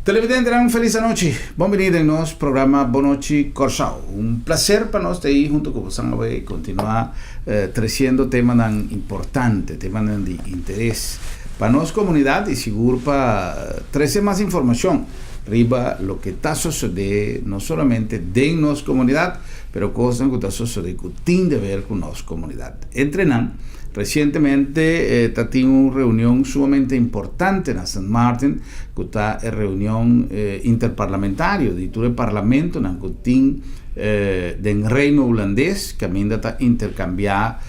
Televidente, un feliz noche. Bienvenido en nuestro programa Bonochi Corsao. Un placer para nosotros estar ahí junto con vosotros y continuar trayendo temas tan importantes, temas de interés para nuestra comunidad y seguro para traer más información arriba lo que está sucediendo no solamente de nuestra comunidad, pero cosas que está sucediendo que tienen que ver con nuestra comunidad. Recientemente tuvimos una reunión sumamente importante en San Martín, que está en reunión interparlamentaria de todo el parlamento, del reino holandés, que está intercambiar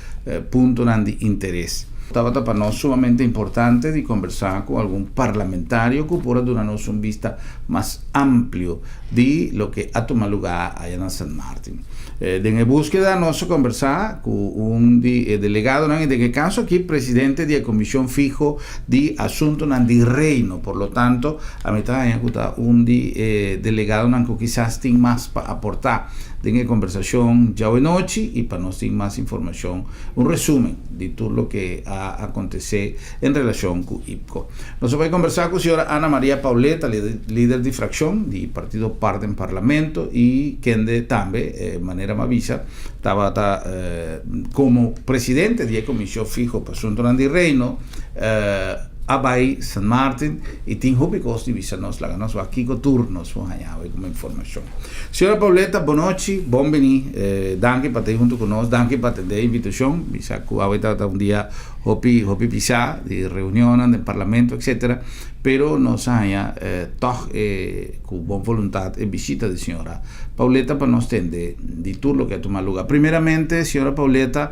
puntos de interés. Estaba para nosotros sumamente importante de conversar con algún parlamentario que pueda darnos una vista más amplio de lo que ha tomado lugar allá en San Martín. En búsqueda nos conversar con un delegado, en este caso aquí presidente de la comisión fijo de asuntos del reino, por lo tanto a mitad hay un delegado que quizás tiene más para aportar en la conversación ya hoy noche y para nos tener más información, un resumen de todo lo que ha acontecido en relación con IPCO. Nos voy a conversar con la señora Ana María Pauleta, líder de fracción del partido Parte en Parlamento y quien también, de manera más visa, estaba como presidente de la comisión fijo para asuntos del reino, Abai San Martín y Tim Hupicos divisanos la ganos aquí con turnos allá como información. Señora Pauleta, buenas noches, bienvenida. Danke para estar junto con nosotros, danke para atender la invitación. Bisa que ahorita un día hopi pisar de reuniones del parlamento, etcétera, pero nos haya con buena voluntad y visita de señora Pauleta para nos entender de todo lo que ha tomado lugar. Primeramente, señora Pauleta,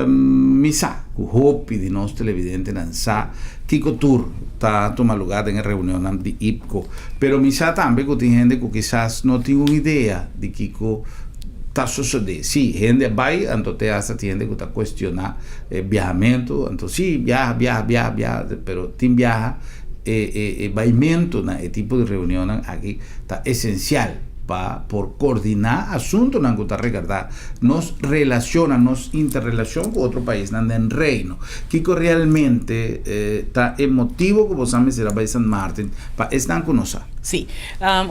misa con hopi de nos televidente lanzar Kiko Tour está tomando lugar en la reunión de IPCO, pero misa también que tiene gente que quizás no tiene una idea de Kiko está sucedendo. Sí, gente vai, entonces hasta gente que está cuestionando viajamiento, entonces sí, viaja, pero tiene viaja, vaimento, el tipo de reunión aquí está esencial por coordinar asuntos que está recordar, nos relaciona, nos interrelaciona con otro país, en el reino. Kiko realmente está emotivo que vosotros será para San Martín, para estar con nosotros. Sim,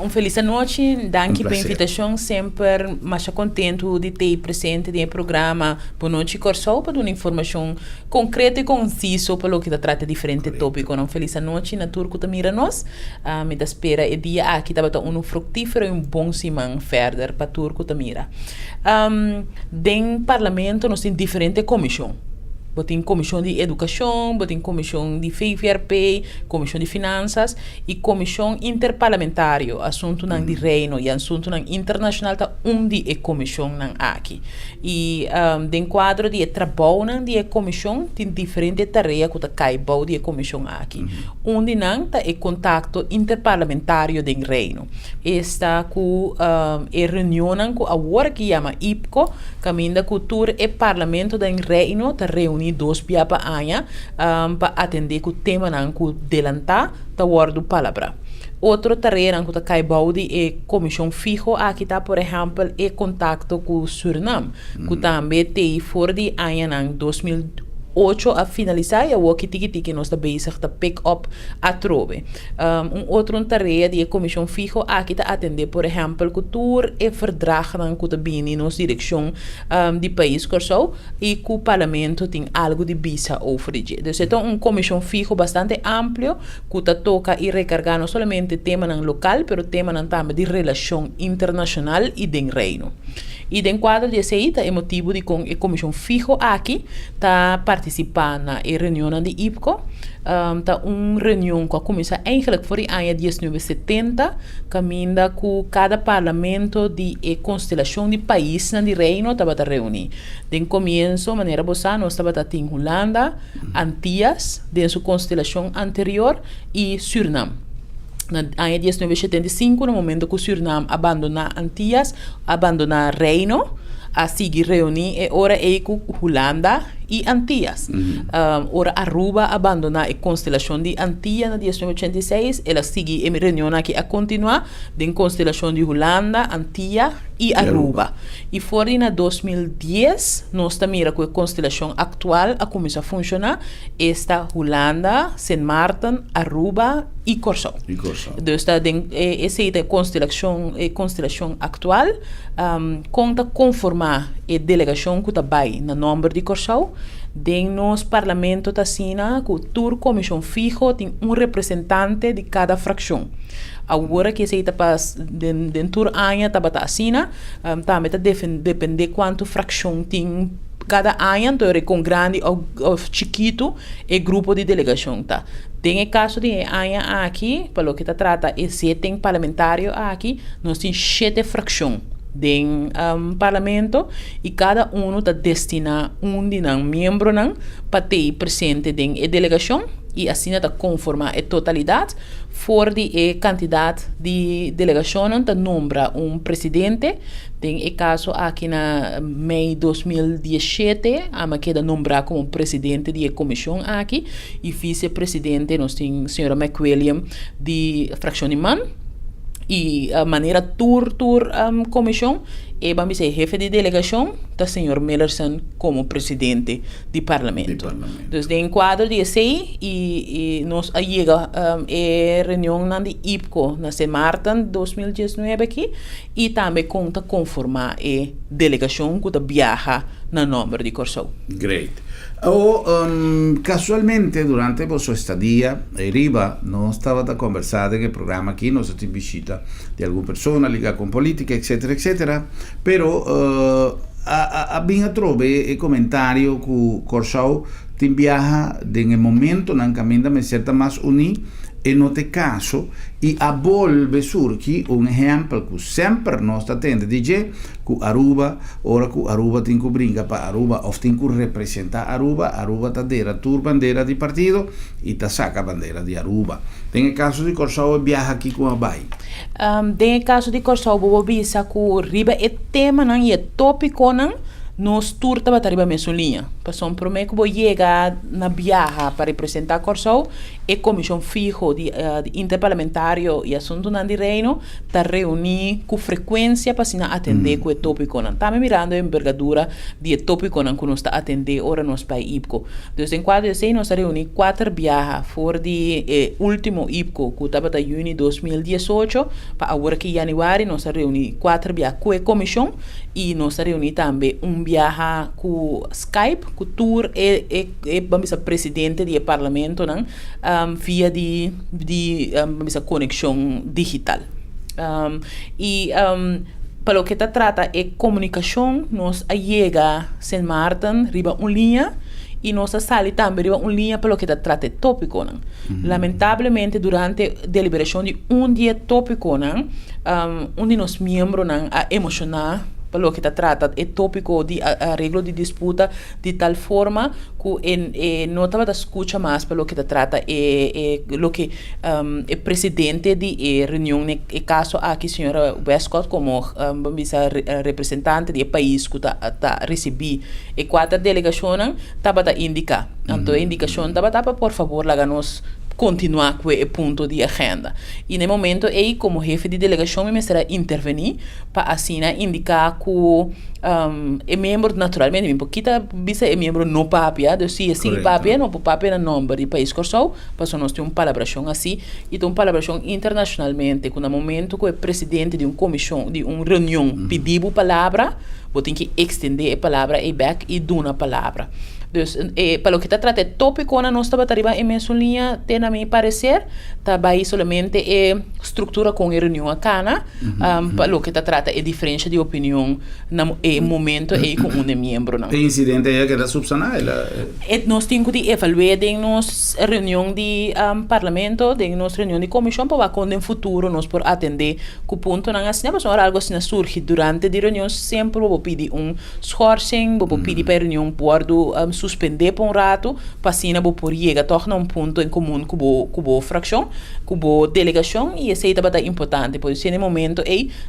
feliz noite, danke pela invitação, sempre mais contento de ter presente no programa Boa Noite Corsau para dar uma informação concreta e concisa para o que trata diferente tópico. Feliz noite, na turco também nós, me da espera e dia aqui estava fructífero e bom semana further para turco também. Dentro parlamento nós temos diferentes comissões. Botem comissão de educação, botem comissão de FIFRP, comissão de finanças e comissão interparlamentária, assunto não de reino e assunto não internacional tá onde é comissão não aqui. E dentro quadro de trabalho não de comissão tem diferentes tarefas que tá caibau de comissão aqui. Onde não tá é contato interparlamentário de reino. Esta com é reunião com a hora que chama IPCO, caminha cultura e parlamento de reino tá reunido dois dias para año para atender com o tema que delantar da word palavra. Outra tarefa que está caibau é comissão fijo aqui está, por exemplo, é contato com Suriname, que também tem fora de ano 2008 a finalizar e o que nós está bezig de pick up a trove. Outra tarefa de comissão fijo aqui está atender, por exemplo, que tour e verdrag dan que bem em nossa direção de país Corsau e que o parlamento tem algo de bisa over de. Então, comissão fijo bastante amplo que toca e recarga não somente tema local, pero tema também de relação internacional e de reino. E dentro do quadro de aceita é motivo de a comissão fijo aqui está participando na reunião de IPCO. Está uma reunião que começa eigenlijk voor die ano 1970, caminha com cada parlamento de constelação de país na de reino estava a reunir. De começo, maneira bossa, nós estava em Holanda, Antillas, de sua constelação anterior e Suriname. Na ano 1975, no momento que o Suriname abandona Antillas, abandona Reino, a seguir reunir e ora é com Holanda e Antillas. Ora Aruba abandona a constelação de Antillas na 1986, ela sigue em reunião aqui a continuar de constelação de Holanda, Antillas e Aruba. E fora na 2010, nós também com a constelação atual a começar a funcionar, esta Holanda, Sint Maarten, Aruba e Curaçao. Então, essa constelação atual conta conformar a delegação que está bem no nome de Curaçao. Dentro nos parlamento da Sina, que toda comissão fijo tem representante de cada fração. Agora que se está dentro do ano está assim, também depende quanto fração tem cada ano, então com grande ou chiquito é grupo de delegação tá. Tem o caso de ano aqui, pelo que trata, e se tem parlamentário aqui, nós temos 7 frações do parlamento e cada um está destinado de membro para ter presente na delegação e assim está conformar a totalidade. For de candidato de delegação está nombra presidente. Tem o caso aqui na Mei 2017, a queda nombrar como presidente da comissão aqui e vice-presidente nós temos a senhora McWilliam de fração de Man. E a maneira comissão e vamos dizer jefe de delegação da senhor Millerson como presidente do parlamento. Então, em quadro de sei e nós chega a reunião na de IPCO na Sint Maarten 2019 aqui e também conta conformar a delegação que viaja na número de Curaçao. Great. Casualmente durante la sua estadia arriba non stava a conversare che il programma qui non stata in visita di alcune persone legate con politica eccetera però abbiamo trovato il commentario che Curaçao ti viaja nel momento non cammina ma certa mas uni e no te caso e a volve surgi un esempio che sempre non sta attento dice che Aruba ora che Aruba ti brinca pa Aruba o ti rappresenta Aruba ta dera tur bandera di partito e ta saca bandera di Aruba. Nel caso di Curaçao viaja qui come vai. Nel caso di Curaçao bobo bisa ku riba e tema nan e tópico nan nos turta para arriba mesmo linha. Passou por mim que vou chegar na viaja para representar Curaçao e comissão fijo de interparlamentário e assunto nan di reino ta reunir com frequência para sina atender com o tópico nan. Também mirando a envergadura de tópico nan que nós está atender ora nos país IPCO. Então, em quadro de sei nós reunir 4 viajas for de último IPCO que estava em junho 2018 para agora que januário nós reunir 4 viajas com a comissão e nós reunir também viaja com Skype, com tour vamos dizer presidente do parlamento não via de vamos dizer conexão digital para o que trata é comunicação nós chega Sint Maarten riba linha e nossa sala também riba linha para o que trata tópico não lamentavelmente durante a deliberação de dia tópico não de nossos membros não a emocionar pelo que trata é tópico de arreglo de disputa de tal forma que não estava a escutar mais pelo que trata lo que é presidente de reunião no caso aqui senhora Westcott como representante do país que está recebi e 4 delegações estava a indicar então a indicação estava por favor lá-nos continuar com o ponto de agenda. E no momento, eu, como jefe de delegação, me será intervenir para assim indicar que é membro, naturalmente, um pouquinho, é membro no papia, então se assim papia, não papia no nome do país Curaçao, para nós ter uma palabração assim, e ter uma palabração internacionalmente, que no momento que o presidente de uma comissão, de uma reunião, pediu a palavra, vou ter que estender a palavra e back e dar uma palavra. Dus, para o que trata de tópico na nossa bateria em mesma linha, tem a meu parecer, também somente estrutura com a reunião a cana, para o que trata é diferença de opinião no momento e com um membro. O incidente é que era subsanado? Nós temos que evaluar em nossa reunião de parlamento, em nossa reunião de comissão, para quando no futuro nós por atender com o ponto não assim, mas algo assim surge durante a reunião, sempre vou pedir schorsing, vou pedir para a reunião por suspender por rato, para bo por llegar toch na ponto em comum com fração, com delegação, e esse é importante, pois se no momento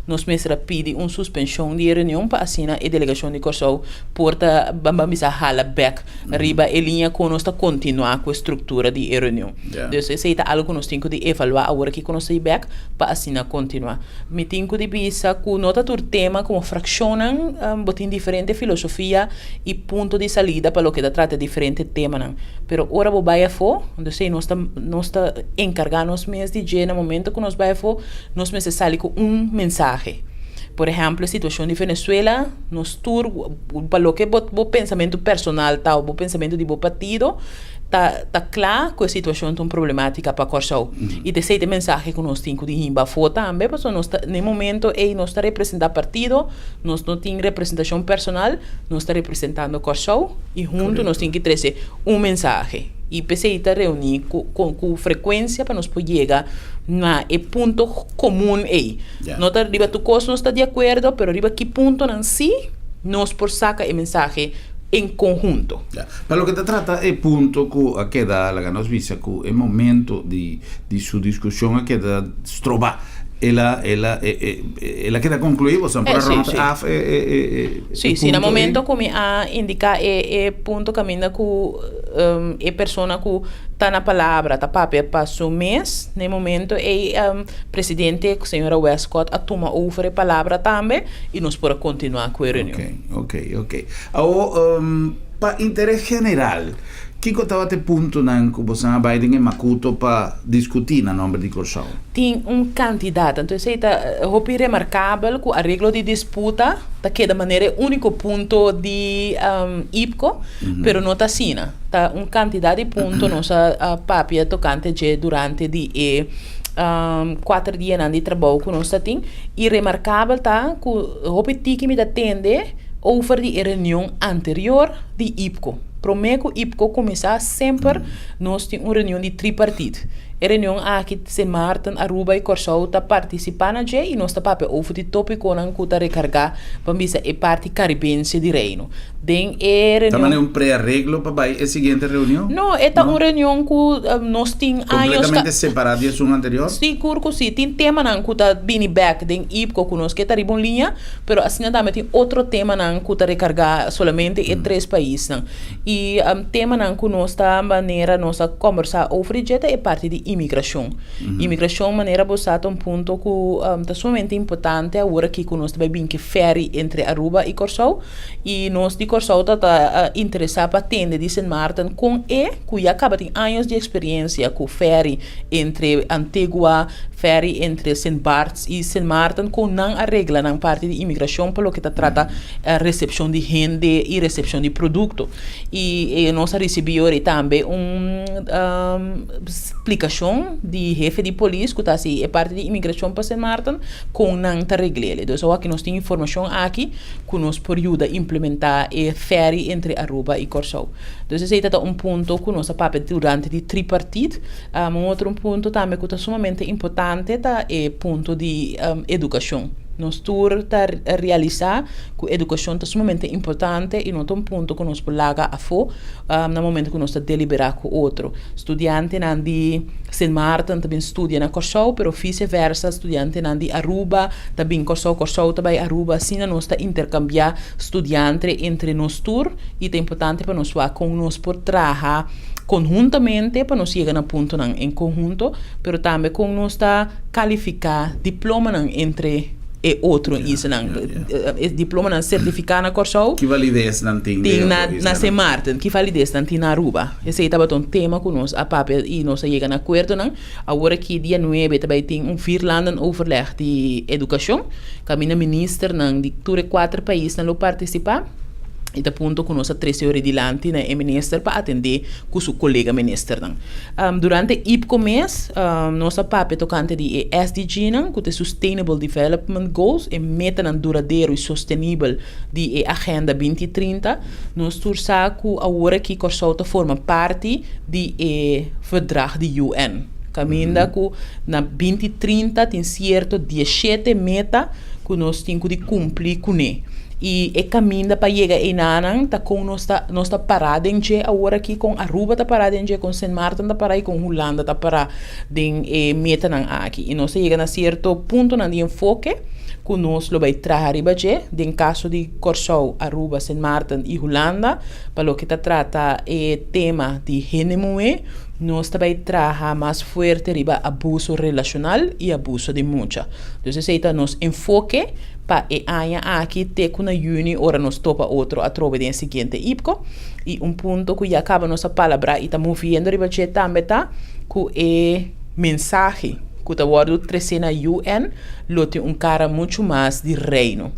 nós mesmo pedi suspensão de reunião para assim a delegação de Corsau porta bambamisa hala back riba e linha com nós continuar com a estrutura de reunião. Então esse é algo que nós temos de evaluar agora que nós back para assim continuar. Me tenho de bisa com nota tur tema como fraccionam botin diferente filosofia e ponto de salida para o que trata diferente tema não. Pero ora bo vai fo, onde sei nós está encargar nós mesmos de no momento que nós vai fo, nós mesmos sair com mensagem. Por exemplo, a situação de Venezuela, nós tur para o que bo pensamento personal tal, bo pensamento de bo partido, tá claro que a situação é problemática para Corsau. E desse mensagem que nós temos de imba foto também, porque nós no momento nós está representando partido, nós não temos representação personal, nós está representando Corsau e junto nós temos que trazer mensagem. E pensei está reunir com frequência para nós poder chegar na ponto comum aí. Não está riba tu coisa não está de acordo, pero riba que ponto não si nós por saca a mensagem em conjunto. Para lo que te trata é punto que queda la ganos visa que é momento de sua discussão a queda trova ela queda concluída, sim. Sim, no momento como a indicar ponto caminha com é persona que está na palavra, tá papel para o mês, no momento presidente, a senhora Westcott, a toma over a palavra também e nós podemos continuar com a reunião. Ok. Agora, para interesse general, que estava te ponto na que Biden e Makuto para discutir na nome de Corsau? Tem candidato, então é remarcável que o arreglo de disputa está de maneira único ponto de IPCO, pero não está assim. Tá candidato de ponto nossa papia tocante durante de 4 dias de trabalho que nós temos e remarcável tá que o que me atende over de reunião anterior de IPCO. Prometo que IPCO começar sempre nós temos uma reunião de tripartite. A reunião aqui de Martin, Aruba e Corsau está participando e nós está over de tópico que está recargar para a parte caribense de reino. Também é pré-arreglo para a seguinte reunião? Não, é uma reunião que nós temos completamente separada de uma anterior? Sim, sim. Tem tema que está vindo back de IPCO que nós que está em linha, mas assim também tem outro tema que está recargar somente em 3 países. E tema que nós está maneira nós conversar over é parte de imigração. Imigração maneira bosata ponto que é sumamente importante agora que nós também bem que ferry entre Aruba e Corsau e nós de Corsau está interessado para atender de St. Martin com que já acaba de anos de experiência com ferry entre Antigua, ferry entre St. Barts e St. Martin com não arregla na parte de imigração pelo que trata a recepção de gente e recepção de produto. E nós recebemos também explicação de jefe de polícia que está assim, é parte de imigração para St. Martin com não arregla. Então, aqui nós temos informação aqui que nos pode ajudar a implementar a ferry entre Aruba e Corsau. Então, esse é ponto que nós papel durante de tripartite. Outro ponto também que é sumamente importante é ponto de educação. Nós temos que realizar que a educação é sumamente importante e não é ponto que nós podemos a fo no momento que nós estamos deliberar com outro. Estudiante de St. Martin também estudia na Corsau, mas vice-versa, estudiante de Aruba também Corsau também Aruba, assim nós estamos intercambiar estudantes entre nós tour e é importante para nós com nós por trabalhar conjuntamente para nós chegar a ponto em conjunto, mas também com nós está qualificar diploma entre e outro isso não diploma não certificado na Corsau que validez não tem na St. Martin que validez não tem na Aruba esse aí estava um tema que nós a papel e nós chega a acordo não agora que dia 9 também tem Finlândia overleg de educação caminha ministro não de 4 países não participar e da ponto que nós 13 horas adiante na ministro para atender com seu colega ministro. Durante IPCO mês, nossa papel tocante de SDG, que é Sustainable Development Goals, e meta duradouro e sustentável de Agenda 2030, nós torçamos que agora que Corsau forma parte de verdrag de UN. Caminha que na 2030 tem certo 17 meta que nós temos de cumprir com ele. E é caminho para chegar em Nanang, tá com nós tá parado em dia agora aqui com Aruba tá parado em dia com Saint Martin tá parado e com Holanda tá parado em meta nang aqui. E nós chega a certo ponto na de enfoque que nós lo vai trazer riba em caso de Corsau, Aruba, Saint Martin e Holanda, para o que tá trata tema de gênero, nós também trabalhamos mais forte riba abuso relacional e abuso de mucha. Então, esse é nosso enfoque para aqui ter com a uni ora nós topa outro a trova de seguinte IPCO e ponto que já acaba nossa palavra e estamos movendo riba também tá que é mensagem que está guardado trazer na UN lote cara muito mais de reino.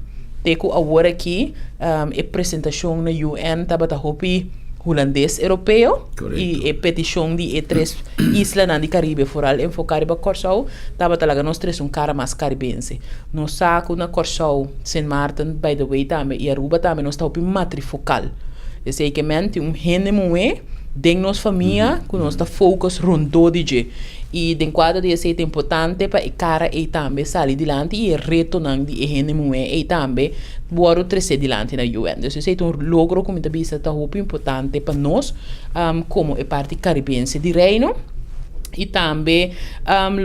Teco agora aqui a apresentação na UN estava tá hopi holandês europeu e a petição de três islas na Caribe foral enfocada para Corsau estava talaga nós três cara mais caribense. Nós saco na Corsau, Saint Martin, by the way também e Aruba também nós está hopi matrifocal. Esse é que mente gênero de nossa família que nós está focus rondou de e de quadro de ser importante para cara e também sair dilante e retornar de gênero e também bora trazer dilante na UN. Então esse é logro como também está muito importante para nós como é parte caribense de reino e também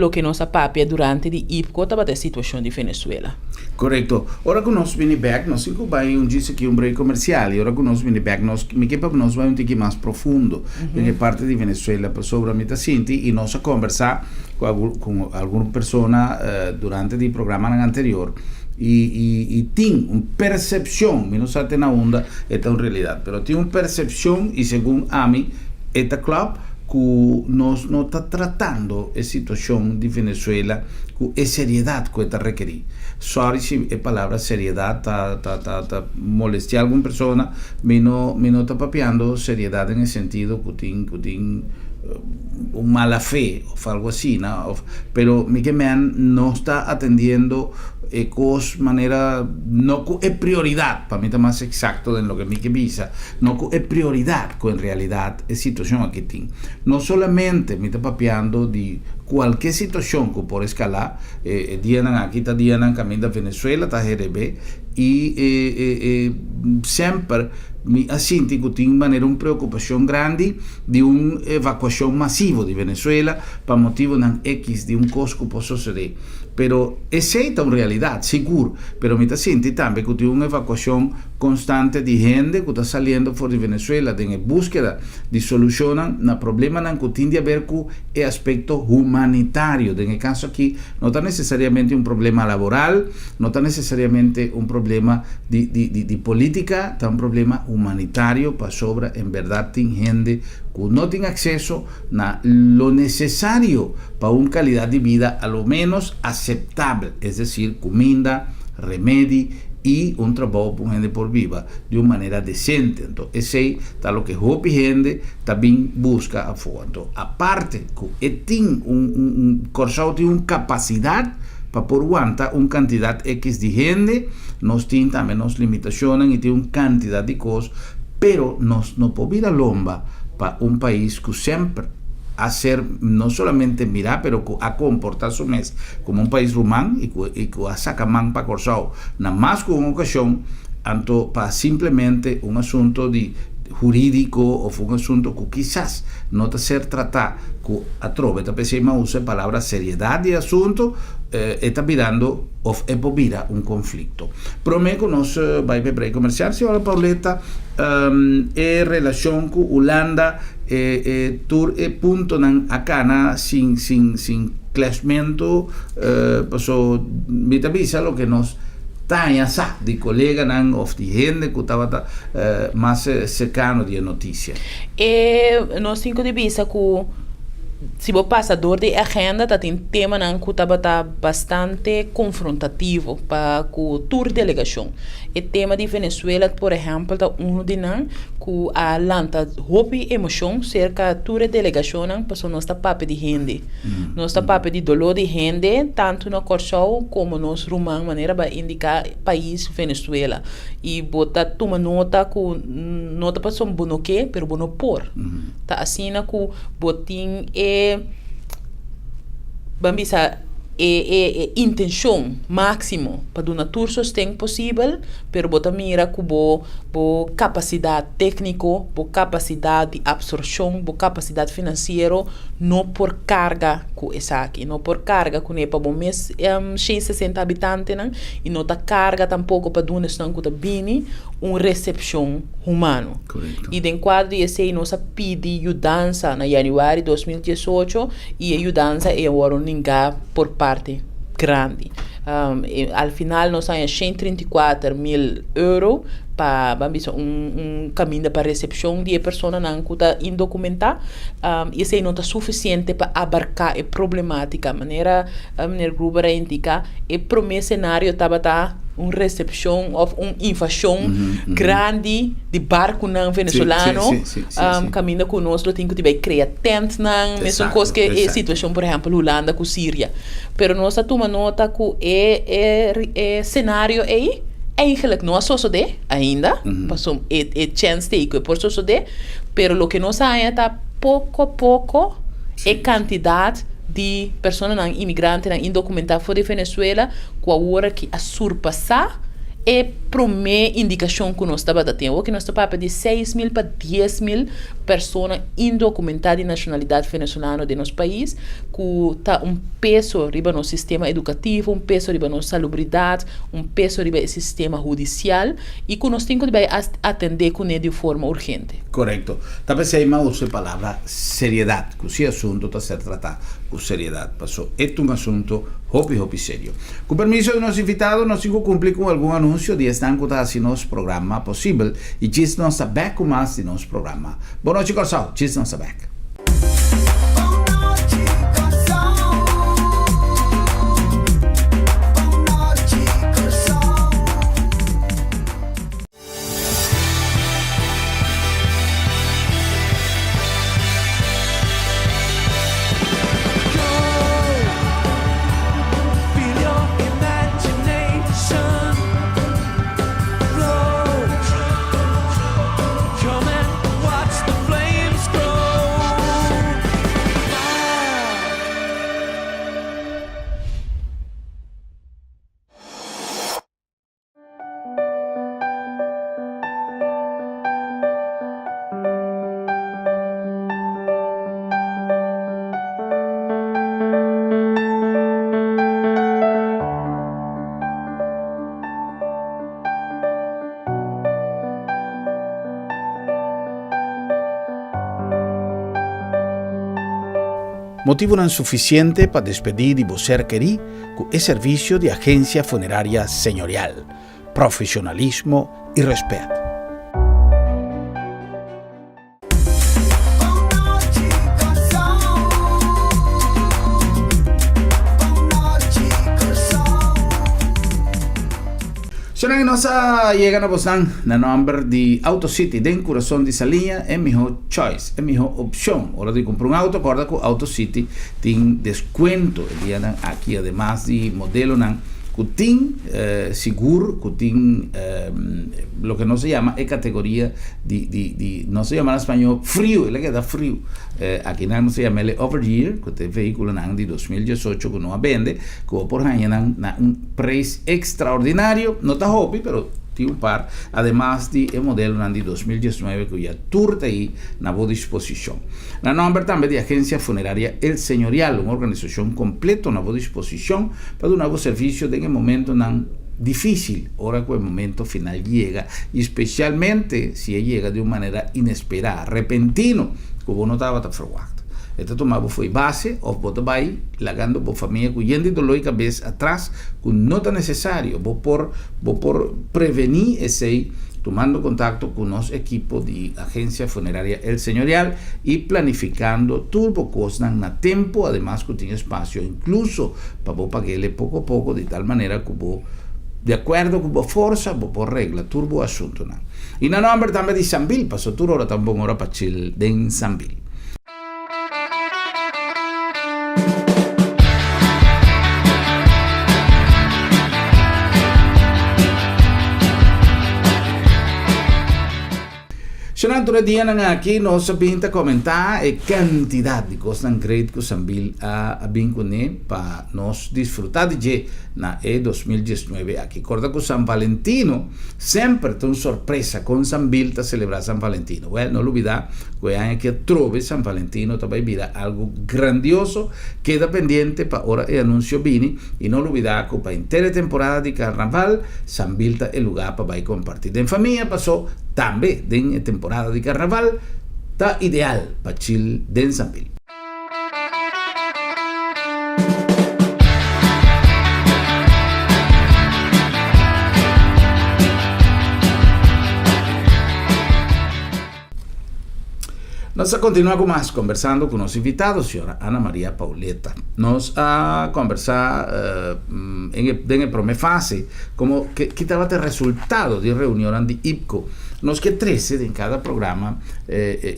o que nossa papia durante de IPCO estava a situação de Venezuela. Correto. Ora que nós vini back, nós cinco vai disse aqui break comercial e ora que nós vini back, nós me que para nós vai tique mais profundo de parte de Venezuela para sobre a meta sinti e nós a conversar com alguma persona durante o programa anterior e tem uma percepção, não sabe na onda, é uma realidade, mas tem uma percepção e segundo a mim, é club que nós não está tratando a situação de Venezuela com a seriedade que está requerida. Sorry se a palavra seriedade está molestia alguma pessoa, mas não está papiando seriedade no sentido que tem mala fe o algo así, ¿no? Pero Mickey Man no está atendiendo cosas manera no es prioridad para mí está más exacto de lo que Mickey visa no es prioridad que en realidad es situación aquí tiene no solamente me está papeando de cualquier situación que por escalar dianan aquí está dianan camino de Venezuela está GRB y sempre assim que tem maneira uma preocupação grande de uma evacuação massiva de Venezuela para motivo não X de costo que pode suceder. Pero essa é uma realidade, seguro. Pero me senti também que tem uma evacuação constante de gente que está saindo fora de Venezuela em busca de solução no problema que tem a ver com o aspecto humanitário. No caso aqui, não está necessariamente um problema laboral, não está necessariamente um problema de política, está um problema humanitário para sobre, em verdade, tem gente que não tem acesso a lo necessário para uma qualidade de vida, a lo menos aceptável, é decir, comida, remédio e um trabalho para gente por viva de uma maneira decente. Então, esse é o que a gente também busca a fundo. Então, a parte que tem Corsau tem uma capacidade para por aguantar uma quantidade X de gente, nós temos também as limitações e tem uma quantidade de coisas, pero nós não podemos ir a lomba para um país que sempre a ser, no solamente mirar, pero a comportarse mesmo como um país romano e que a saca man para Corsau, na mais que uma ocasião, tanto para simplesmente um assunto de jurídico ou um assunto que quizás não está ser tratado que a trova, está pensando usa a palavra seriedade de assunto está virando ou é por virar um conflito. Prometo nós vai para break comercial, senhora Pauleta, é relação com Holanda tur punto nan acá sin clasmento passou me avisa lo que nos taia sa di colega nan of di gente que estava mais cercano di notícia e nós cinco de vista que se você passa dor de agenda tá tem tema nan que tá bastante confrontativo para o tour delegação o tema de Venezuela por exemplo tá de nan que a lanta hopi emoção cerca tour delegação nan passou nossa papo de gente nossa papo de dolor de gente tanto na Corsau como nos rumang maneira para indicar país Venezuela e botar toma nota que nota passou bono que pero bono por tá assim na que botin bambisa intenção máximo para dar todo o sustento possível, pero bota mira com boa capacidade técnica, boa capacidade de absorção, boa capacidade financeira, não por carga com essa aqui, não por carga com ele para bom mês 160 habitantes, não, e não tá carga tampouco para dar que bini uma recepção humana. Correto. E dentro quadro esse nós pedi ajuda na janeiro de 2018 e a ajuda é agora ninguém por parte grande. Al final nós temos 134 mil euros para caminho para recepção de pessoas não está indocumentada. Isso não está suficiente para abarcar a problemática. Maneira Gruber indica, o primeiro cenário estava uma recepção ou uma invasão grande de barco não venezuelano, caminho conosco, tem que criar tent não, mesmo coisa que é situação, por exemplo, Holanda com Síria. Pero nós tomamos nota que cenário aí eigenlijk não sucede ainda, passou chance de que por suceder, pero lo que nós sabemos é pouco a pouco a quantidade de pessoas imigrantes indocumentadas fora de Venezuela, com a hora que a surpassar é a primeira indicação que nós estamos tendo, que nós estamos de 6 mil para 10 mil pessoas indocumentadas de nacionalidade venezuelana de nosso país, que está peso riba no sistema educativo, peso riba no salubridade, peso riba no sistema judicial, e que nós temos que atender com ele de forma urgente. Correcto. Talvez aí use a palavra seriedade, que esse assunto está sendo tratado com seriedade. Passou. É um assunto hopi sério. Com permisso do nosso invitado, nós vamos cumprir com algum anúncio de estanco assim nosso programa possível e diz nós saber com mais de nosso programa. Boa noite, Corsal. Diz nós saber. Motivo não suficiente para despedir de você querer com o serviço de agência funerária senhorial, profissionalismo e respeito. Senang nossa chega na Boston na number de AutoCity den coração de salinha é melhor choice, é melhor opção. Hora de comprar auto, acorda com AutoCity tem desconto aqui, además de modelo que tem seguro, que tem lo que não se chama é categoria de não se chama em espanhol frio, ele queda frio. Aqui não se chama ele Overyear, que tem veículo de 2018 que não vende, que por aí um preço extraordinário, não está hobby, pero tem par, además de modelo de 2019 que já turta aí na boa disposição. Na número também de agência funerária El Señorial, uma organização completa na boa disposição para dar um novo serviço em um momento difícil, ora que o momento final chega, e especialmente se chega de uma maneira inesperada, repentino, que você não estava preparado. Então, tomava foi base, ou você vai lagando a família, com gente dolor de cabeça atrás, que não é necessário, vou por prevenir esse, tomando contato com o nosso equipo de agência funerária El Señorial e planificando tudo coisa na tempo, además que tem espaço, incluso para você pagar pouco a pouco, de tal maneira que você, de acordo com a força, você regla tudo o assunto. E na número também de Sambil, passou tudo hora também hora para chill de Sambil. Durante o dia aqui nós sabemos comentar a quantidade de coisas incríveis que o Sambil a vinculado para nós desfrutar de na 2019 aqui. Recorda que o San Valentino sempre tem uma surpresa com Sambil para celebrar San Valentino. Well, não olvidar que ano que trove San Valentino também virá algo grandioso, queda pendiente para hora e anúncio vini e não olvidar que para a inteira temporada de carnaval Sambil é lugar para vai compartir. En família passou também em temporada de carnaval, está ideal para chill den Sambil. Nós continuamos mais conversando com nosso invitado, senhora Ana Maria Pauleta. Nós a conversar em a primeira fase como que estava o resultado de reunião de IPCO. Nós que 13 em cada programa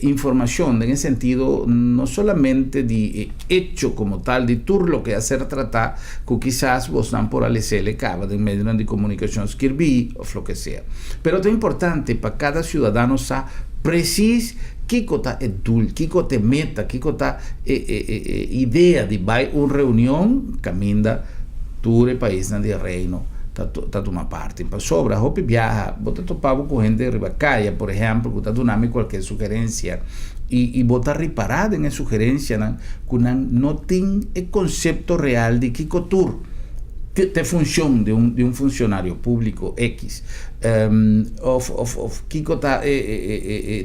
informação en sentido não solamente de hecho como tal, de tudo lo que a ser tratado, que quizás vos dan por ALCL cava de medio de comunicação escrevi ou lo que sea. Pero é importante para cada cidadão saber preciso que está edul, que está meta, que está ideia de vai uma reunião caminda todo o país de reino tá uma parte. Para sobra, hope viaja, bota topava com gente de Ribacaia, por exemplo, que está dando qualquer sugerência e bota reparada em sugerência que não tem o conceito real de que tour de função de um funcionário público X que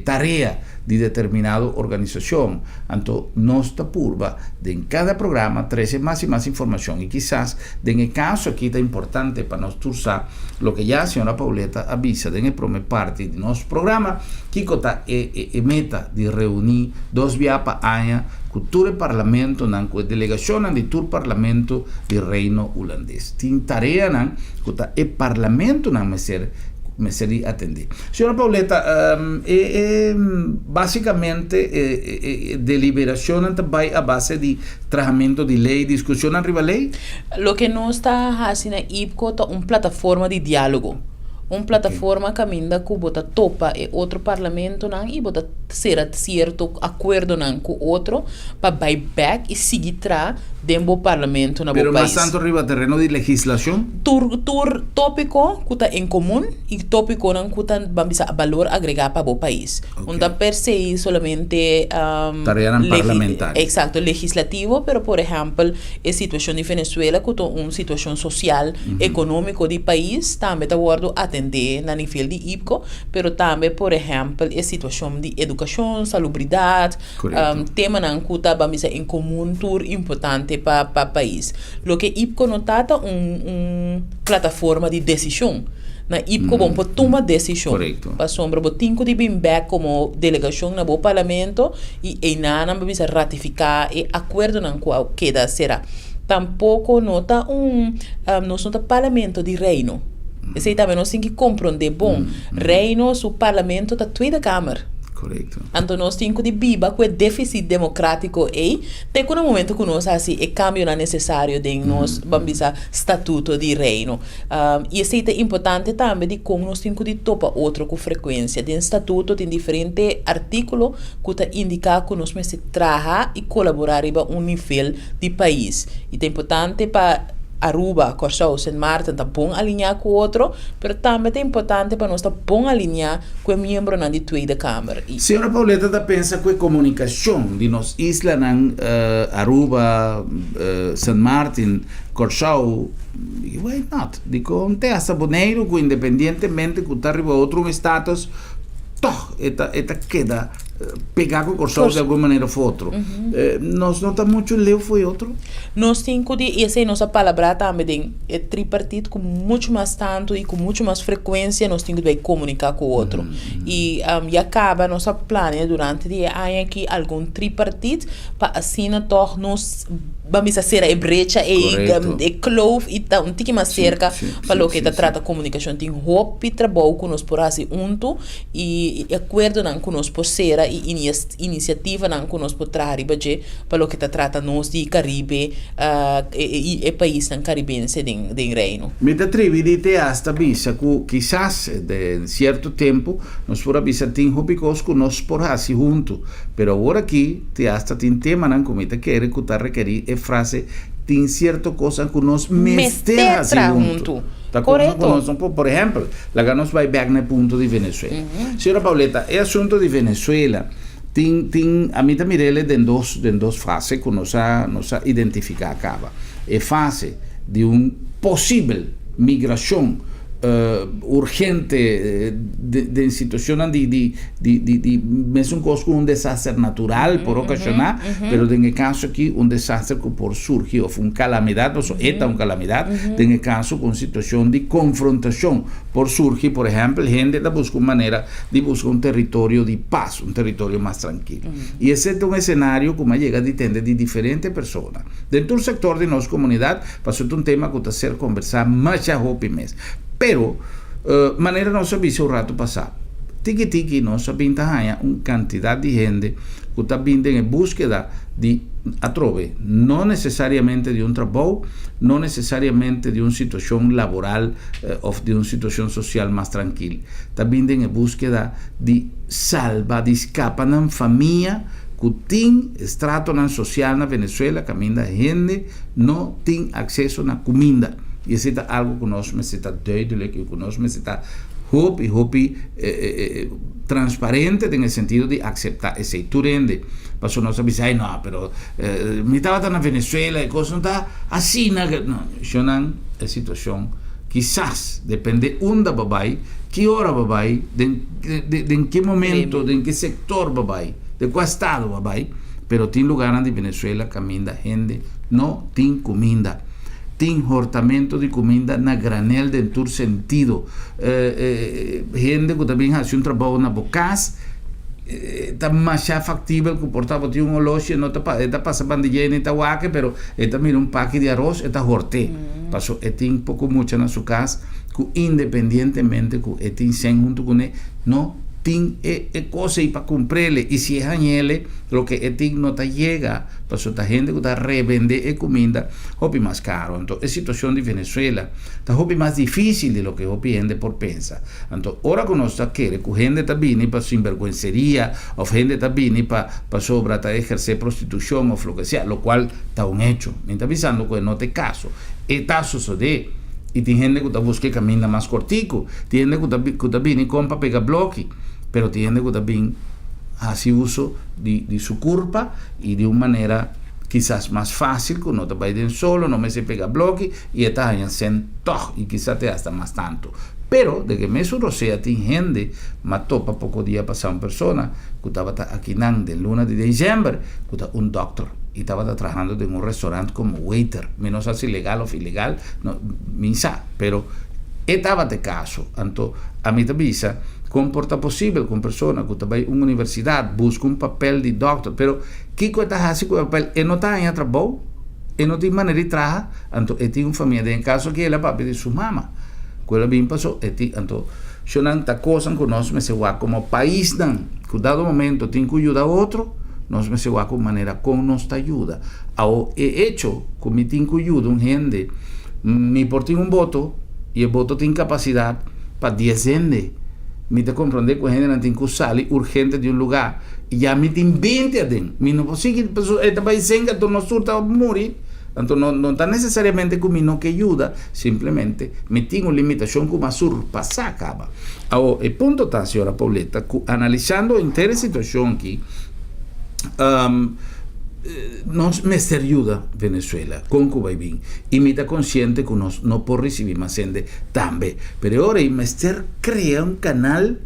tarefa de determinada organização. Então, nós está purva de em cada programa trazer mais e mais informação e quizás en el caso aqui está importante para nós tursar lo que já a senhora Pauleta avisa en el primer parte de nosso programa que está meta de reunir 2 vezes para ano com todo o parlamento, com a delegação de todo o parlamento do reino holandês. Tem tarefa que o parlamento não me seria atender. Senhora Pauleta, basicamente deliberação também a base de tratamento de lei, discussão arriba lei? Lo que nós está fazendo é uma plataforma de diálogo. Uma plataforma que ainda que bota topa e outro parlamento não e bota ser certo acordo não com outro para back e seguir tra dentro do parlamento na Pero país. Pero mais tanto arriba terreno de legislação? Tur tópico que está em comum e tópico não que está valor agregado para o país. Não per se solamente tarea parlamentar. Exacto, legislativo, pero por exemplo, a situação de Venezuela que é uma situação social, econômica do país, também está guardo atender na nível de IPCO, pero também, por exemplo, a situação de educação, salubridade, tema não que está em comum, tur importante para o país. Lo que IPCO não trata plataforma de decisão. Na IPCO vamos para tomar decisão. Para sombra, botinho de bem back como delegação no parlamento e nada vamos ratificar e acordo não qual queda será. Tampouco nota nós não parlamento de reino. Esse também nós temos que compreender bom. Reino, o parlamento da toda Câmara. Correto. Então nós temos que viver com o déficit democrático e tem um momento que nós assim o cambio não é necessário de nós vamos estatuto de reino. E isso é importante também de como nós temos que topar outro com frequência. De estatuto tem diferente artículo que indica que nós precisamos trabalhar e colaborar em nível de país. E é importante para Aruba, Corsau, Sint Maarten está bom alinhar com o outro, mas também é importante para nós estar bom alinhar com o membro da Tweede Câmara. Senhora Pauleta, está pensa que a comunicação de nós islas Aruba, Sint Maarten, Corsau, why not? Digo, não tem essa boneiro que independentemente que está arriba outro status, esta queda pegar com o Corsau de alguma maneira ou outra. Nós não está muito leu foi outro. Nós temos que essa é nossa palavra também é tripartite com muito mais tanto e com muito mais frequência nós temos que comunicar com o outro. E acaba nossa plano durante o ano aqui algum tripartite para assim nós bambisa sera e brecha e clove e ta un tiki ma cerca para que ta trata comunicação tem hope trabalho com nós por assim unto e acordo nan com nós por sera e iniciativa nan com nós por trari baje para que ta trata nós de Caribe e país nan caribense den reino. Me te atrevi di te hasta bisa que quizás de cierto tempo nós por bisa tin hopicos con nós por assim junto, pero agora aqui te hasta tin tema nan comita quer que ta requerir e frase tem cierto cosa que nós mester junto. Correto. Por exemplo, lá que nós vai back no ponto de Venezuela. Senhora Pauleta, é assunto de Venezuela. Tem a mim também ele tem duas fases que nós identificar acaba. É fase de possível migração urgente de situación de mesmo com un desastre natural por ocasionar, pero en el caso aquí un desastre que por surgir ou una calamidad, ou esta una calamidad, en el caso con situación de confrontación por surgir, por ejemplo, gente está buscando manera de buscar un territorio de paz, un territorio más tranquilo. Y ese es un escenario que llega a entender de diferentes personas. Dentro del sector de nuestra comunidad, pasó un tema que está ser conversar más ya mes. Pero, manera no se visto un rato pasado. Tiki no se pinta una cantidad de gente que está viendo en búsqueda de atrove, no necesariamente de un trabajo, no necesariamente de una situación laboral o de una situación social más tranquila. Está viendo en búsqueda de salva, de escapar en familia que tiene estrato social en Venezuela, que gente no tiene acceso a la comida. Y eso es algo que nos necesita duidelijk, que nos necesita hopi transparente en el sentido de aceptar ese turende. Pasó no sabes, ay no, pero me estaba en Venezuela y cosas no está así, no, yo no, la situación quizás depende onda babay, qué hora babay, de en qué momento, de en qué sector babay, de qué estado babay, pero tiene lugar en Venezuela camina gente no tiene comida. Tem hortamento de comida na granel dentro do sentido. Gente que também faz trabalho na bocas, está mais factível que portava de loja, não está passando de gente na waque, pero está mira paque de arroz, está horte. Passou, tem pouco muito na sua casa, que independentemente que tem sem junto com ele, não tem coisa para comprarle, e se é ele, lo que tem não está chega, passou a gente que está revender comida, hobby mais caro. Então, a situação de Venezuela está hobby mais difícil de lo que hobby gente por pensa. Então, ora que nós está querendo que gente está vindo para sinvergüenceria, ou gente está vindo para sobra para exercer prostituição ou lo que sea, lo cual está un hecho. Me está avisando que não tem caso. Está sucedendo. E tem gente que está buscando caminho mais cortico, tem gente que está vindo e compra pega bloque, pero tem gente que está vindo hace uso de su culpa y de una manera quizás más fácil, que no te vayas solo, no me se pega bloque y estás haciendo todo y quizás te hasta más tanto. Pero de que me sea tiene gente, mató para poco día pasar una persona que estaba aquí en luna de diciembre, que estaba un doctor y estaba trabajando en un restaurante como waiter, menos así legal o ilegal, no, minsa, pero estaba de caso. Entonces, a mí te avisa, comporta posible con persona que vai a una universidad, busca un papel de doctor, pero ¿qué cosa hace con el papel? Él no está en trabajo, él no tiene manera de trabajar, entonces él tiene una familia, en caso que él es papá de su mamá. Quello bien pasó, entonces, yo no esta cosa que nos me se va como país, que dado momento tiene que ayudar a otro, nos me se va con manera con nuestra ayuda. Ahora, he hecho que me tiene que ayudar un gente, me porté un voto, y el voto tiene capacidad para 10 gente. Me te comprende que gente no tiene que salir urgente de un lugar. Y ya me tiene 20 adentro. Me no consigo, este país senga, tú no surta a morir. Entonces, no está necesariamente que me no que ayuda, simplemente me tiene una limitación que me surpasa acaba. Ahora, el punto está, señora Pauleta, analizando entera situación aquí, nos me ayuda Venezuela con Cuba y bien y me está consciente que nos no puede recibir más gente también, pero ahora me crea un canal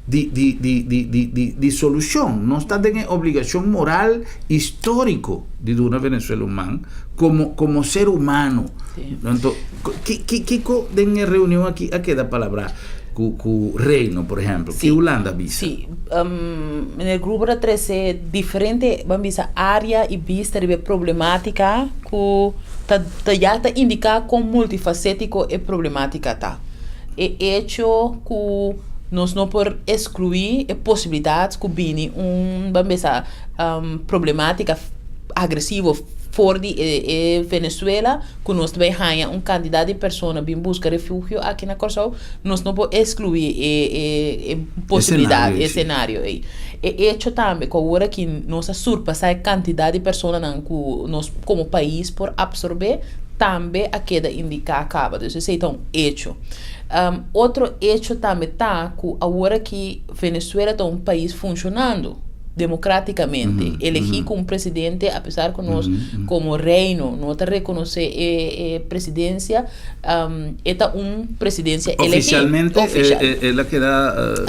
de solución, no está en obligación moral histórico de una Venezuela humana como ser humano. Sí. Entonces, ¿qué en reunión aquí a queda palabra? com o Reino, por exemplo, Sim. que Holanda visa. Sim, no grupo da 3 é diferente, vamos dizer, área e vista de problemática que já está indicar como multifacético é problemática tá. É hecho que nós não podemos excluir a possibilidade que vem vamos dizer, problemática agressiva fora de Venezuela, que nós também ganhamos candidato de pessoa que busca refúgio aqui na Corsão, nós não podemos excluir a possibilidade, esse cenário. É hecho também que agora que nós surpassar a quantidade de pessoas que nós como país por absorver, também a queda indica acaba. Então, hecho. Outro hecho também está que agora que Venezuela é um país funcionando democraticamente, elegir como presidente, apesar que nós, como reino, não reconhecer a presidência, é presidência oficialmente elegida. Ela queda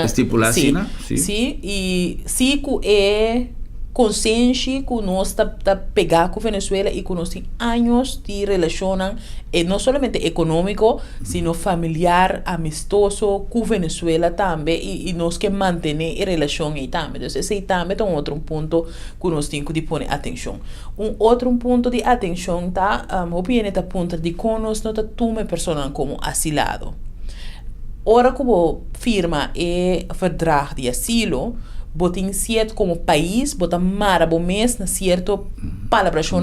estipulada assim, sim, e sim que é consciente que nós está pegar com Venezuela e que nós temos anos de relação, não somente econômico, sino familiar, amistoso com Venezuela também, e nós que manter a relação aí também. Então, esse também é um outro ponto que nós temos que pôr atenção. Outro ponto de atenção tá, opinião está ponto de que nós não toma pessoas como asilado. Ora que firma e verdrag de asilo, botin certo como país, botar mara bom mês na certo palabração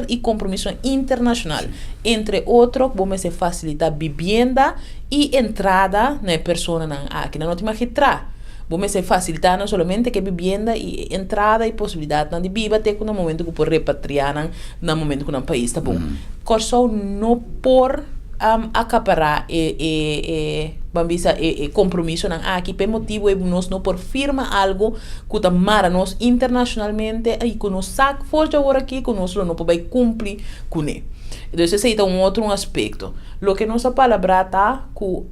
e compromisso internacional. Sim. Entre outros, vamos facilitar vivenda e entrada na pessoa aqui na nossa entrar. Vamos facilitar não somente que vivenda e entrada e possibilidade de viver até no momento que por repatriar no momento que no país está bom. Corso não por acaparar compromisso aqui por motivo é nós não por firma algo que está mara nós internacionalmente e que nós sabe forja agora aqui que nós não podemos cumprir com ele. Então esse é outro aspecto. O que nossa palavra está que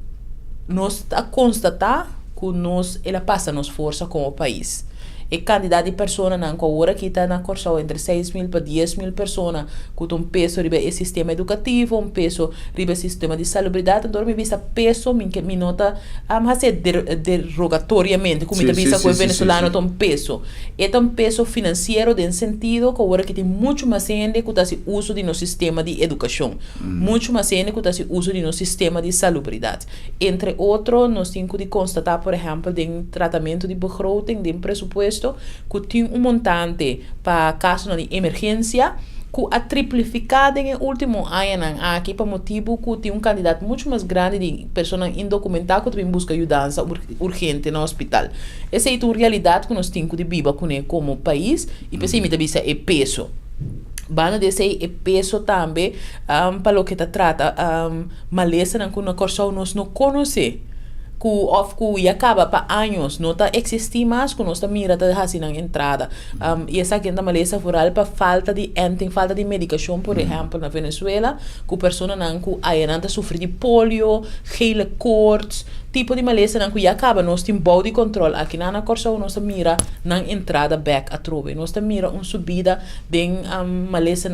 nós está constatar que nós ela passa nos força como país. E quantidade de pessoas na agora que está na Corsão entre 6.000 para 10.000 pessoas com peso riba o sistema educativo, peso riba o sistema de salubridade, então me vista peso me nota derogatoriamente como me vista com o venezuelano tem peso. É um peso financeiro de sentido que agora que tem muito mais gente que está se uso de no sistema de educação, muito mais gente que está se uso de no sistema de salubridade. Entre outros, nós temos que constatar, por exemplo, de tratamento de begroting, de presupuesto que tem montante para caso de emergência que a triplicado em último ano aqui para motivo que tem candidato muito mais grande de pessoas indocumentadas que também busca ajuda urgente no hospital. Essa é a realidade que nós temos de viver como país e pensei também é peso. Bana desse é peso também para o que trata maleza na Corsão nós não conhecemos. Que acaba para anos, não está existir mais, que nós está mira tá assim entrada. E essa aqui é uma maleza rural para falta de medicação, por exemplo, na Venezuela, que a pessoa não que sofre de polio, gele cortes, tipo de maleza não que acaba, nós temos bom de controle. Aqui na Corsão nós mira na entrada back a trove, nós mira uma subida de maleza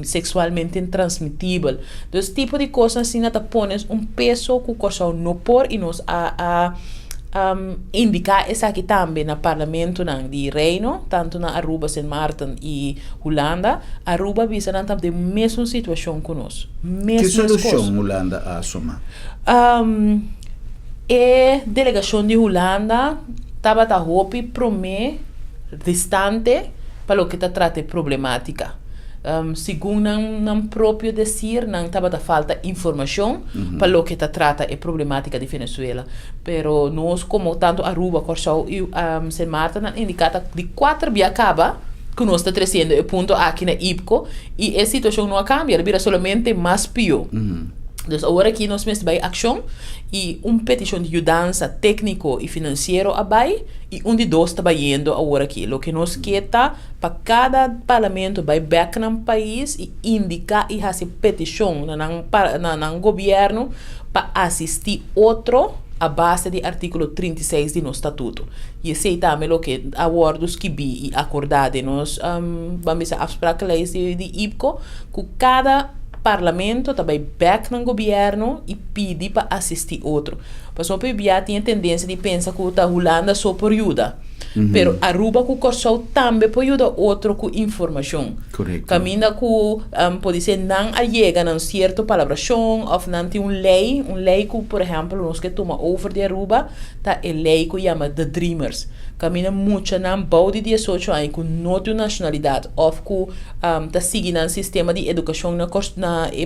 sexualmente intransmitível. Então, esse tipo de coisas assim, nós pones peso que o Corsão não por e nós indicar essa aqui também no parlamento de Reino, tanto na Aruba, Sint Maarten e Holanda. Aruba visa também a mesma situação que nós. Que solução Holanda assuma? A delegação de Holanda estava a roupa promete distante para o que trata de problemática. Segundo não próprio dizer, não estava a falta informação para o que trata de problemática de Venezuela. Pero nós, como tanto Aruba, Corsão e Sint Maarten, indicada de 4 via acaba que nós está crescendo o ponto aqui na IPCO e a situação não cambia, vira somente mais pior. Então, agora aqui nós temos ação e petição de ajuda técnico e financeiro e de dois está indo agora aqui. O que nós queremos para cada parlamento vai back no país e indicar e fazer petição no governo para assistir outro a base do artigo 36 do nosso estatuto. E esse também o que acordos que vi e acordado nós vamos a abstract leis de IPCO que cada parlamento também back no governo e pede para assistir outro. Mas o PBA tem tendência de pensar que a Holanda só por ajuda. Pero Aruba com Corsol também pode ajudar outro com informação. Correto. Caminha com, pode ser, não chega a certa palabração, ou não tem uma lei que, por exemplo, nós que toma over de Aruba, tá a lei que chama The Dreamers. Caminha muito na bau de 18 anos com não tem nacionalidade, ou que tá seguindo um sistema de educação na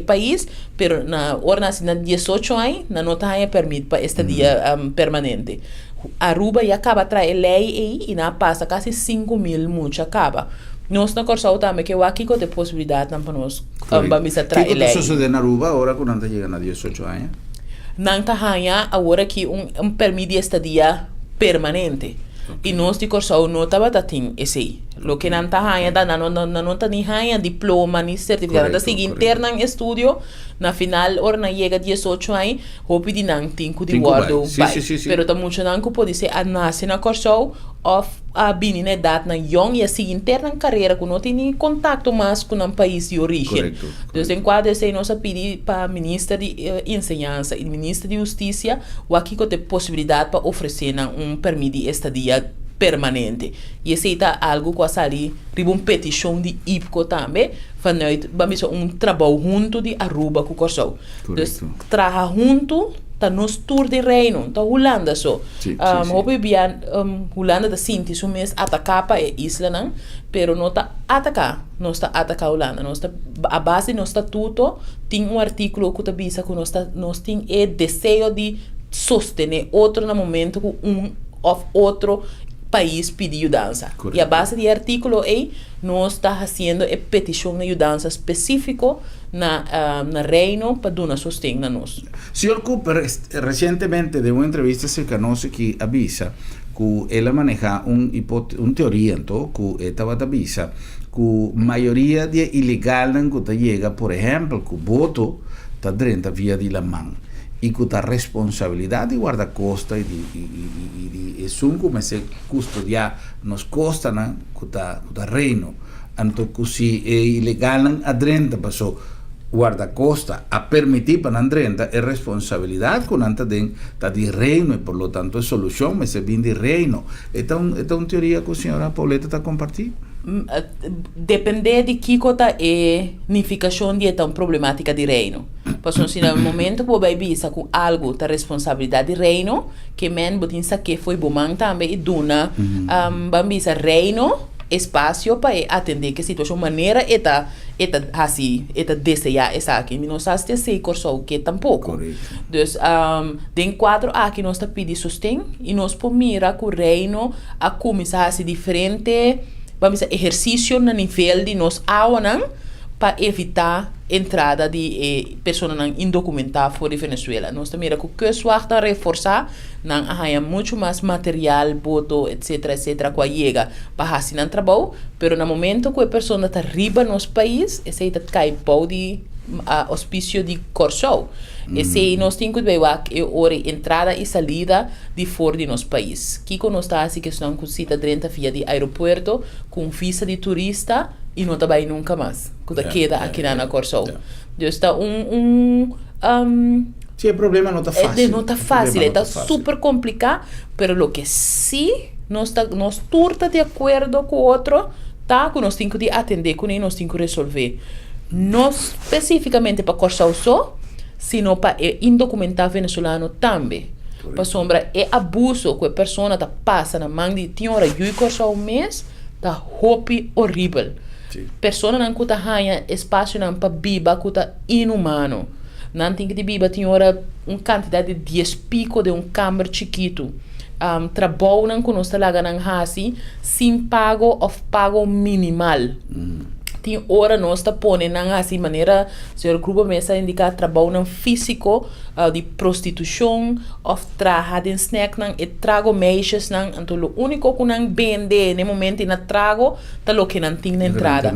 país, pero na hora nasce na 18 anos, não tem permite para estadia permanente. Aruba já acaba trazer lei e na passa quase 5.000 muito acaba. Nós na Corsol também que eu aqui com a possibilidade para nós vamos trazer lei. O que sucede na Aruba agora quando anda chega na 18 anos? Não tá agora que permite estadia permanente. E nós de Corsol não estava tendo esse. Lo que não tá não tá nem diploma nem certificado da seguinte interna em estudio na final hora na chega 18 anos hope de não tem que de guardo pero tá muito não que pode ser a nasce na Corsol of a bini na idade na young e a seguinte interna carreira que não tem nem contato mais com um país de origem. Então em quadro esse nós pedir para ministra de ensinança e ministra de justiça o aqui que tem possibilidade para oferecer permisso de estadia permanente. E esse é algo que ali riba petição de IPCO também, vanuit vamos trabalho junto de Aruba com Corsol. Então, trabalhar junto tá nos tour de reino, tá Holanda só. Hope bien Holanda da sinti so mes atacar para isla não, pero não tá atacar, não está atacar Holanda, não está a base no estatuto tem artículo que tá bisa que nós tem desejo de sostener outro no momento com outro país pedir mudança. E a base do artículo aí, nós está fazendo a petição de mudança específica na reino para dar sustento a nós. Señor Cooper, recientemente de una entrevista se conoce que avisa que ella maneja un teoría que estaba avisa que mayoría de ilegal que llega, por ejemplo, que voto está dentro via de la mano. E que a responsabilidade de guarda-costa e de como se custodiar nos costas que o reino. Então, que se é ilegal adrenta, passou guarda-costa a permitir para adrenta é responsabilidade com anta de reino e, por lo tanto, é solução, mas é bem de reino. Então, é uma teoria que a senhora Pauleta está compartilhando? Depende de que cota é unificação de uma problemática de reino. Porque se no momento que você visa com algo da responsabilidade de reino, que men botin que foi bom também e duna bambisa reino espaço para atender que situação maneira eta desejar essa aqui. Não sabe se sei corso que tampouco. Então, den quadro aqui nós tá pedi sustento e nós por mira que o reino a começar a ser diferente. Vamos a exercício no nível de nós awanan para evitar entrada de pessoas indocumentadas fora de Venezuela. Nós também que a reforçar, não há muito mais material, voto, etc, que chega para fazer o trabalho, mas no momento que a pessoa está arriba no nosso país, esse está cai pau de auspício de Corsol. Esse nós temos que ver a entrada e saída de fora de nosso país. Que nós está assim que não consiga dentro via de aeroporto com visa de turista e não vai nunca mais. Quando queda aqui na Corsol. Então está sí, el problema no está fácil. No está fácil, está super complicado, pero lo que sí nos turta de acuerdo con otro, tá que nós temos que atender com ele, nós temos que resolver. Não especificamente para Corsol só, sino para indocumentado venezuelano também. Para sombra é abuso que a pessoa está passando na mão de tinha e Corsol mês, tá hopi horrível. Pessoa não cuta ganha espaço não para biba cuta inumano. Não tem que biba tinha quantidade de 10 pico de câmara chiquito. Trabalho não que nós está lá ganhando assim, sem pago ou pago minimal. Tem hora nós está pondo assim maneira se o grupo mesa indica trabalho não físico de prostituição ou trabalho de snack não e trago meixas não então o único que não vende no momento na trago tá lo que não tem na entrada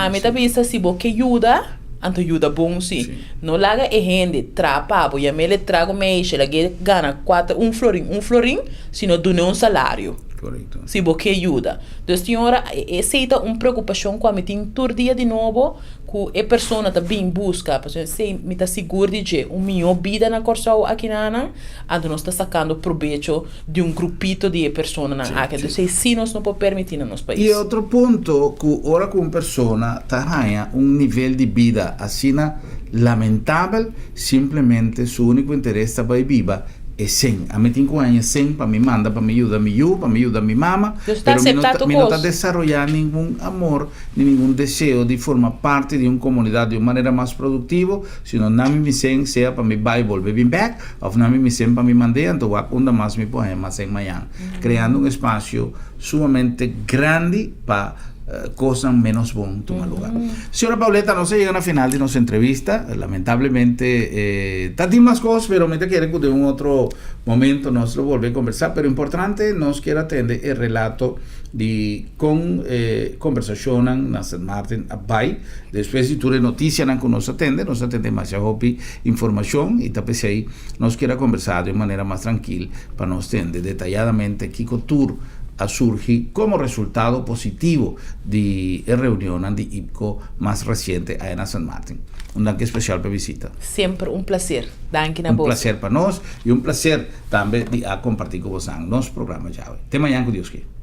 me tá vista se você ajuda então ajuda bom sim não laga e rende trapa e a mele trago meixa ela ganha 4 um florim sino do não salário Correcto. Se você ajuda. Então, senhora, aceita uma preocupação com a me tem todo dia de novo, que a pessoa também busca, porque se me está seguro de que o meu vida na corso aqui na a nós está sacando proveito de um grupito de pessoas na aqui. Então, se nós não podemos permitir no nosso país. E outro ponto, que ora com uma pessoa está nível de vida assim lamentável, simplesmente seu único interesse para viver é 100. A mim 5 anos 100 para me manda, para me ajudar para me ajudar a minha mama, pero não está desarrollando nenhum amor, nenhum desejo de formar parte de uma comunidade de uma maneira mais produtiva, senão não me 100 seja para me vai volver bem back, ou não me 100 para me mandar, então onde mais me põe mais em manhã, criando um espaço sumamente grande para cosas menos bom tomar lugar. Señora Pauleta, no se llega a final de nuestra entrevista, lamentablemente está más cosas, pero me quiere que de un otro momento nos lo volver a conversar, pero importante nos quiere atender el relato de con conversación en St. Martin Bay, después si tú noticias que nos atende más información y tal ahí nos quiera conversar de manera más tranquila para nos atender detalladamente Kiko Tour a surgir como resultado positivo de la reunión de IPCO más reciente en St. Martin. Un danke especial por visita. Siempre un placer. Danke na Un placer para nós y un placer también de compartir con vos en nuestro programa. Até mañana, con Dios quiere.